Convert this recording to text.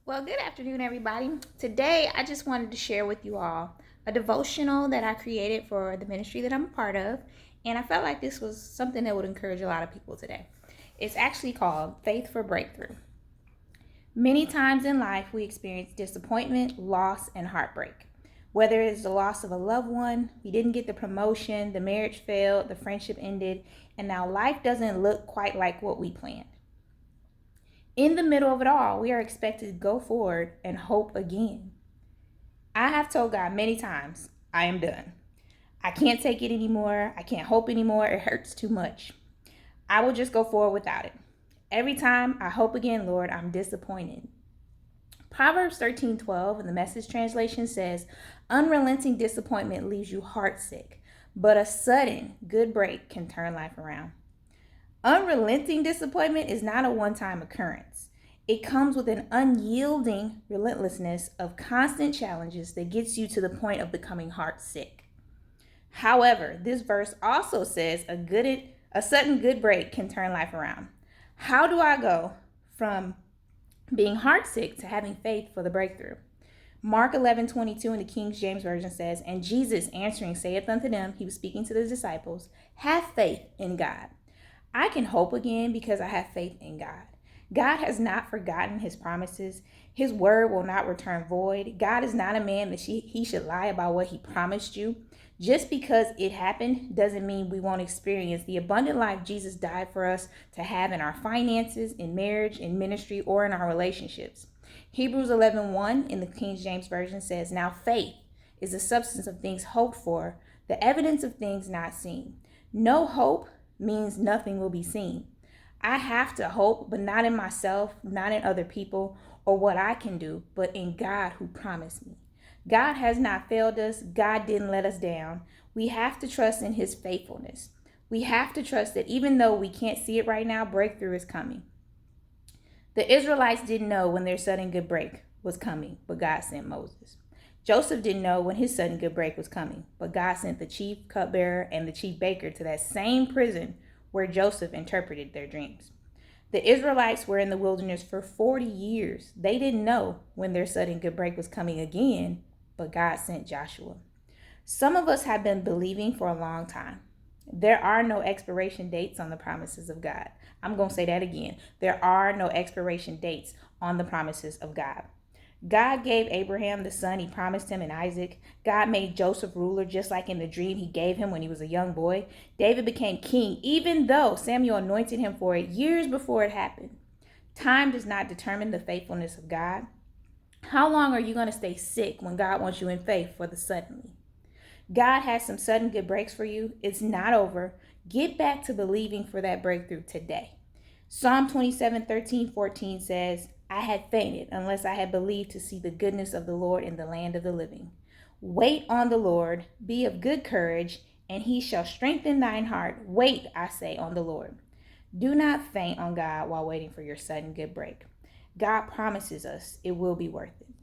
Well, good afternoon, everybody. Today, I just wanted to share with you all a devotional that I created for the ministry that I'm a part of, and I felt like this was something that would encourage a lot of people today. It's actually called Faith for Breakthrough. Many times in life, we experience disappointment, loss, and heartbreak. Whether it's the loss of a loved one, we didn't get the promotion, the marriage failed, the friendship ended, and now life doesn't look quite like what we planned. In the middle of it all, we are expected to go forward and hope again. I have told God many times, I am done. I can't take it anymore. I can't hope anymore. It hurts too much. I will just go forward without it. Every time I hope again, Lord, I'm disappointed. Proverbs 13:12 in the Message translation says, unrelenting disappointment leaves you heartsick, but a sudden good break can turn life around. Unrelenting disappointment is not a one-time occurrence. It comes with an unyielding relentlessness of constant challenges that gets you to the point of becoming heartsick. However, this verse also says a sudden good break can turn life around. How do I go from being heartsick to having faith for the breakthrough? Mark 11:22 in the King James Version says, and Jesus answering saith unto them, he was speaking to the disciples, have faith in God. I can hope again because I have faith in God. God has not forgotten his promises. His word will not return void. God is not a man that he should lie about what he promised you. Just because it happened doesn't mean we won't experience the abundant life Jesus died for us to have in our finances, in marriage, in ministry, or in our relationships. Hebrews 11:1 in the King James Version says, now faith is the substance of things hoped for, the evidence of things not seen. No hope means nothing will be seen. I have to hope, but not in myself, not in other people, or what I can do, but in God who promised me. God has not failed us. God didn't let us down. We have to trust in his faithfulness. We have to trust that even though we can't see it right now, breakthrough is coming. The Israelites didn't know when their sudden good break was coming, but God sent Moses. Joseph didn't know when his sudden good break was coming, but God sent the chief cupbearer and the chief baker to that same prison where Joseph interpreted their dreams. The Israelites were in the wilderness for 40 years. They didn't know when their sudden good break was coming again, but God sent Joshua. Some of us have been believing for a long time. There are no expiration dates on the promises of God. I'm going to say that again. There are no expiration dates on the promises of God. God gave Abraham the son he promised him in Isaac. God made Joseph ruler just like in the dream he gave him when he was a young boy. David became king even though Samuel anointed him for it years before it happened. Time does not determine the faithfulness of God. How long are you going to stay sick when God wants you in faith for the suddenly? God has some sudden good breaks for you. It's not over. Get back to believing for that breakthrough today. Psalm 27:13-14 says, I had fainted unless I had believed to see the goodness of the Lord in the land of the living. Wait on the Lord, be of good courage, and he shall strengthen thine heart. Wait, I say, on the Lord. Do not faint on God while waiting for your sudden good break. God promises us it will be worth it.